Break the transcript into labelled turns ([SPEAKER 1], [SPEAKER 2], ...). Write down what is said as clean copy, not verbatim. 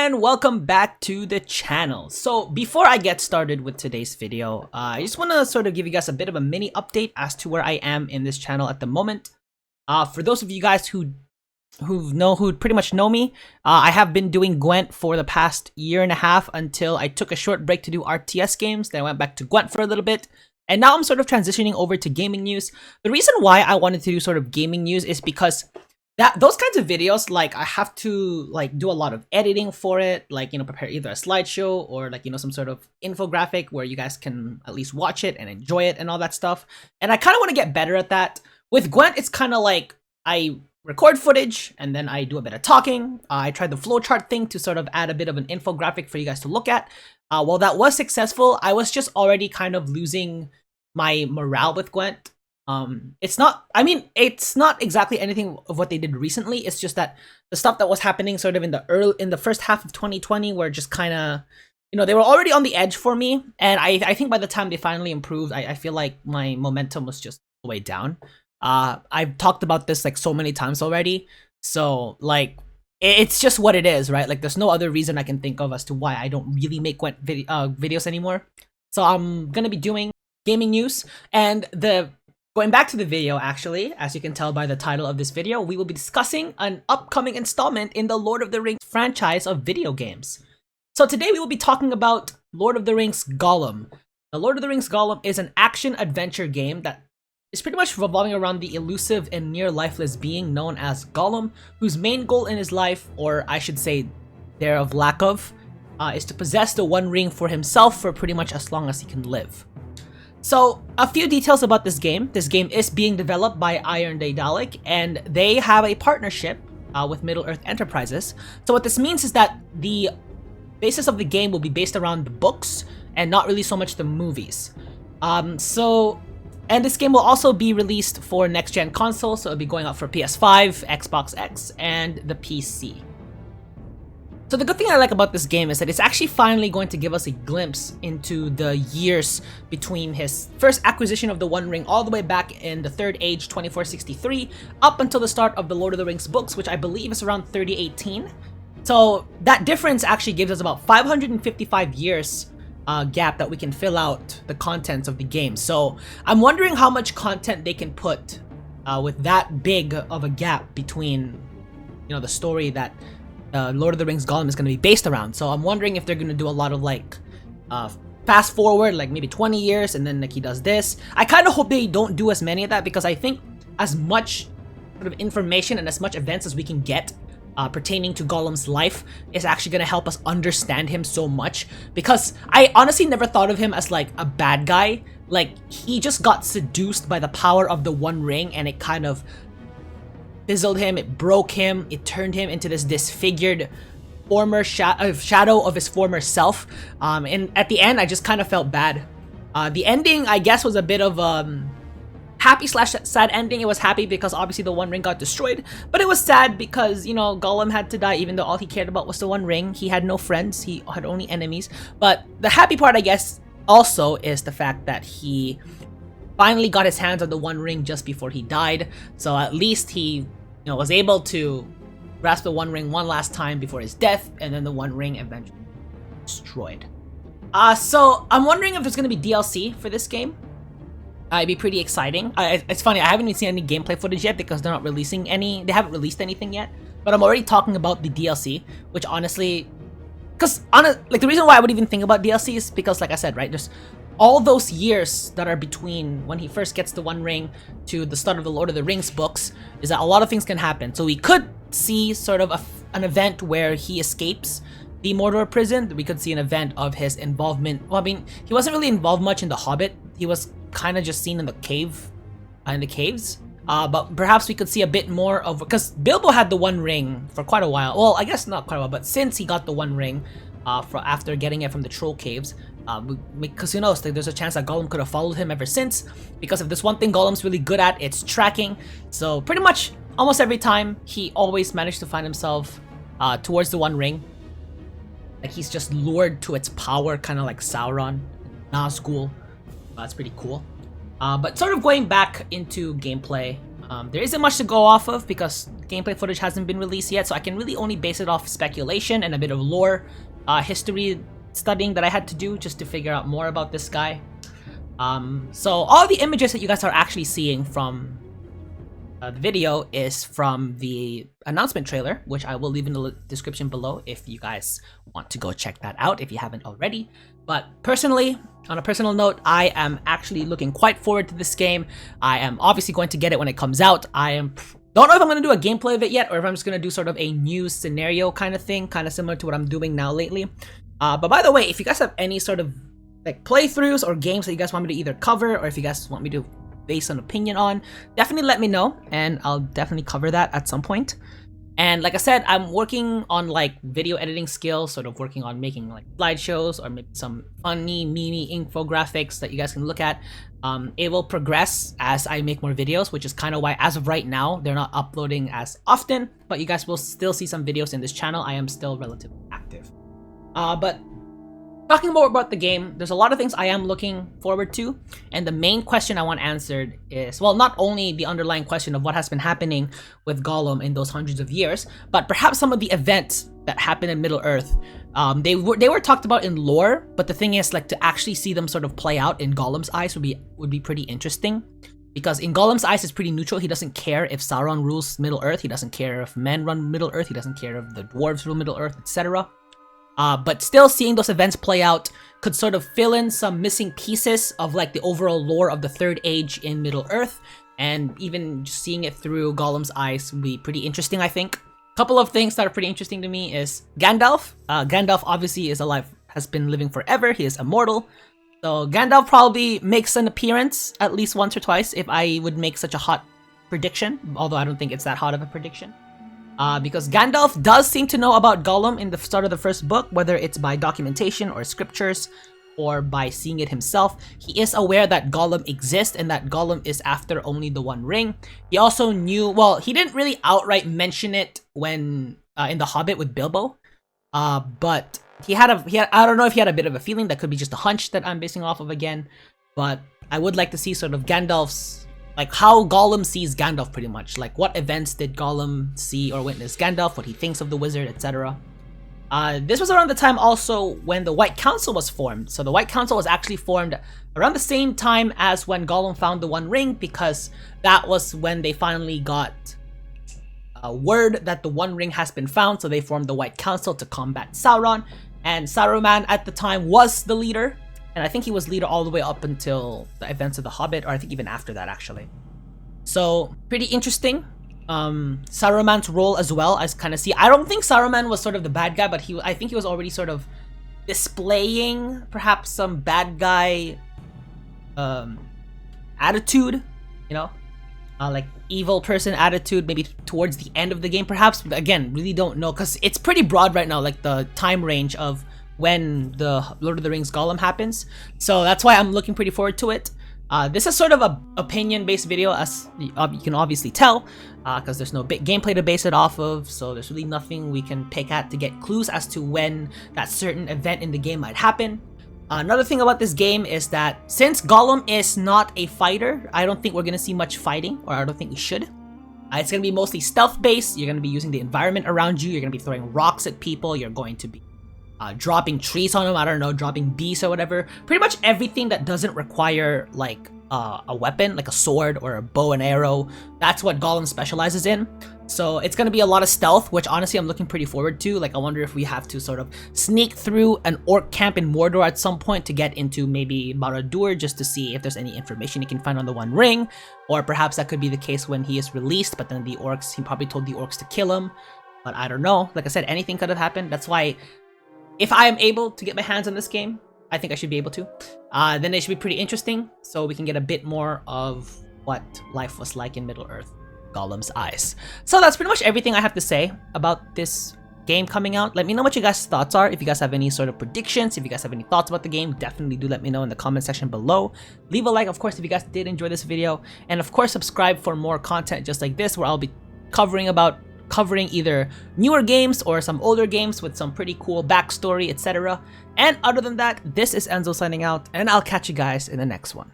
[SPEAKER 1] and welcome back to the channel. So before I get started with today's video, I just want to sort of give you guys a bit of a mini update as to where I am in this channel at the moment. For those of you guys who pretty much know me, I have been doing Gwent for the past year and a half until I took a short break to do RTS games. Then I went back to Gwent for a little bit. And now I'm sort of transitioning over to gaming news. The reason why I wanted to do sort of gaming news is because those kinds of videos, like, I have to do a lot of editing for it, prepare either a slideshow or some sort of infographic where you guys can at least watch it and enjoy it and all that stuff. And I kind of want to get better at that. With Gwent, it's kind of like I record footage and then I do a bit of talking. I tried the flowchart thing to sort of add a bit of an infographic for you guys to look at. While that was successful, I was just already kind of losing my morale with Gwent. It's not exactly anything of what they did recently. It's just that the stuff that was happening sort of in the first half of 2020 were just kind of, they were already on the edge for me. And I think by the time they finally improved, I feel like my momentum was just all the way down. I've talked about this so many times already. So it's just what it is, right? There's no other reason I can think of as to why I don't really make Gwent videos anymore. So I'm gonna be doing gaming news, and going back to the video, actually, as you can tell by the title of this video, we will be discussing an upcoming installment in the Lord of the Rings franchise of video games. So today we will be talking about Lord of the Rings Gollum. The Lord of the Rings Gollum is an action-adventure game that is pretty much revolving around the elusive and near-lifeless being known as Gollum, whose main goal in his life, or I should say thereof lack of, is to possess the One Ring for himself for pretty much as long as he can live. So, a few details about this game. This game is being developed by Iron Daedalic, and they have a partnership with Middle-earth Enterprises. So what this means is that the basis of the game will be based around the books, and not really so much the movies. And this game will also be released for next-gen consoles, so it'll be going out for PS5, Xbox X, and the PC. So the good thing I like about this game is that it's actually finally going to give us a glimpse into the years between his first acquisition of the One Ring all the way back in the Third Age 2463 up until the start of the Lord of the Rings books, which I believe is around 3018. So that difference actually gives us about 555 years gap that we can fill out the contents of the game. So I'm wondering how much content they can put with that big of a gap between the story that Lord of the Rings Gollum is going to be based around. So I'm wondering if they're going to do a lot of fast forward, maybe 20 years, and then he does this. I kind of hope they don't do as many of that, because I think as much sort of information and as much events as we can get pertaining to Gollum's life is actually going to help us understand him so much. Because I honestly never thought of him as a bad guy. He just got seduced by the power of the One Ring, and it kind of fizzled him, it broke him, it turned him into this disfigured former shadow of his former self. And at the end, I just kind of felt bad. The ending, I guess, was a bit of happy / sad ending. It was happy because obviously the One Ring got destroyed, but it was sad because, Gollum had to die even though all he cared about was the One Ring. He had no friends, he had only enemies. But the happy part, I guess, also is the fact that he finally got his hands on the One Ring just before he died. So at least he, was able to grasp the One Ring one last time before his death, and then the One Ring eventually destroyed. So I'm wondering if there's going to be DLC for this game. It'd be pretty exciting. It's funny, I haven't even seen any gameplay footage yet because they're not releasing any. They haven't released anything yet. But I'm already talking about the DLC, which honestly, the reason why I would even think about DLC is because, like I said, right, there's all those years that are between when he first gets the One Ring to the start of the Lord of the Rings books, is that a lot of things can happen. So we could see sort of an event where he escapes the Mordor prison. We could see an event of his involvement. Well, I mean, he wasn't really involved much in The Hobbit. He was kind of just seen in the caves. But perhaps we could see a bit more of, because Bilbo had the One Ring for quite a while. Well, I guess not quite a while, but since he got the One Ring after getting it from the Troll Caves, because who knows, there's a chance that Gollum could have followed him ever since, because if there's one thing Gollum's really good at, it's tracking. So pretty much almost every time, he always managed to find himself towards the One Ring. He's just lured to its power, kind of like Sauron, Nazgul. That's pretty cool. But sort of going back into gameplay, There isn't much to go off of because gameplay footage hasn't been released yet, so I can really only base it off speculation and a bit of lore history studying that I had to do just to figure out more about this guy. So all the images that you guys are actually seeing from the video is from the announcement trailer, which I will leave in the description below if you guys want to go check that out if you haven't already. But personally, on a personal note, I am actually looking quite forward to this game. I am obviously going to get it when it comes out. Don't know if I'm going to do a gameplay of it yet, or if I'm just going to do sort of a new scenario kind of thing, kind of similar to what I'm doing now lately. But by the way, if you guys have any sort of like playthroughs or games that you guys want me to either cover, or if you guys want me to base an opinion on, definitely let me know, and I'll definitely cover that at some point. And like I said, I'm working on like video editing skills, sort of working on making like slideshows or maybe some funny, memey infographics that you guys can look at. It will progress as I make more videos, which is kind of why as of right now, they're not uploading as often, but you guys will still see some videos in this channel. I am still relatively active. But talking more about the game, there's a lot of things I am looking forward to, and the main question I want answered is, well, not only the underlying question of what has been happening with Gollum in those hundreds of years, but perhaps some of the events that happened in Middle-earth. They were talked about in lore, but the thing is, like, to actually see them sort of play out in Gollum's eyes would be pretty interesting. Because in Gollum's eyes, it's pretty neutral. He doesn't care if Sauron rules Middle-earth. He doesn't care if men run Middle-earth. He doesn't care if the dwarves rule Middle-earth, etc. But still seeing those events play out could sort of fill in some missing pieces of like the overall lore of the Third Age in Middle-earth, and even just seeing it through Gollum's eyes would be pretty interesting, I think. A couple of things that are pretty interesting to me is Gandalf. Gandalf obviously is alive, has been living forever, he is immortal. So Gandalf probably makes an appearance at least once or twice if I would make such a hot prediction, although I don't think it's that hot of a prediction. Because Gandalf does seem to know about Gollum in the start of the first book, whether it's by documentation or scriptures or by seeing it himself. He is aware that Gollum exists and that Gollum is after only the One Ring. He also knew, well, he didn't really outright mention it when in The Hobbit with Bilbo, but he had I don't know if he had a bit of a feeling. That could be just a hunch that I'm basing off of again, but I would like to see sort of Gandalf's, like how Gollum sees Gandalf pretty much. Like what events did Gollum see or witness Gandalf, what he thinks of the wizard, etc. This was around the time also when the White Council was formed. So the White Council was actually formed around the same time as when Gollum found the One Ring, because that was when they finally got word that the One Ring has been found. So they formed the White Council to combat Sauron. And Saruman at the time was the leader. And I think he was leader all the way up until the events of The Hobbit, or I think even after that, actually. So, pretty interesting. Saruman's role as well, as kind of see. I don't think Saruman was sort of the bad guy, but I think he was already sort of displaying perhaps some bad guy attitude, you know? Like evil person attitude, maybe towards the end of the game, perhaps. But again, really don't know, because it's pretty broad right now, like the time range of when the Lord of the Rings Gollum happens. So that's why I'm looking pretty forward to it. This is sort of a opinion-based video, as you can obviously tell, because there's no big gameplay to base it off of, so there's really nothing we can pick at to get clues as to when that certain event in the game might happen. Another thing about this game is that since Gollum is not a fighter, I don't think we're going to see much fighting, or I don't think we should. It's going to be mostly stealth-based. You're going to be using the environment around you. You're going to be throwing rocks at people. You're going to be dropping trees on them, I don't know, dropping beasts or whatever. Pretty much everything that doesn't require like a weapon, like a sword or a bow and arrow. That's what Gollum specializes in. So it's gonna be a lot of stealth, which honestly I'm looking pretty forward to. Like I wonder if we have to sort of sneak through an orc camp in Mordor at some point to get into maybe Barad-dûr, just to see if there's any information you can find on the One Ring. Or perhaps that could be the case when he is released, but then he probably told the orcs to kill him. But I don't know. Like I said, anything could have happened. That's why if I am able to get my hands on this game, I think I should be able to, then it should be pretty interesting, so we can get a bit more of what life was like in Middle-earth, Gollum's eyes. So that's pretty much everything I have to say about this game coming out. Let me know what you guys' thoughts are. If you guys have any sort of predictions, if you guys have any thoughts about the game, definitely do let me know in the comment section below. Leave a like, of course, if you guys did enjoy this video, and of course subscribe for more content just like this, where I'll be covering either newer games or some older games with some pretty cool backstory, etc. And other than that, this is Enzo signing out, and I'll catch you guys in the next one.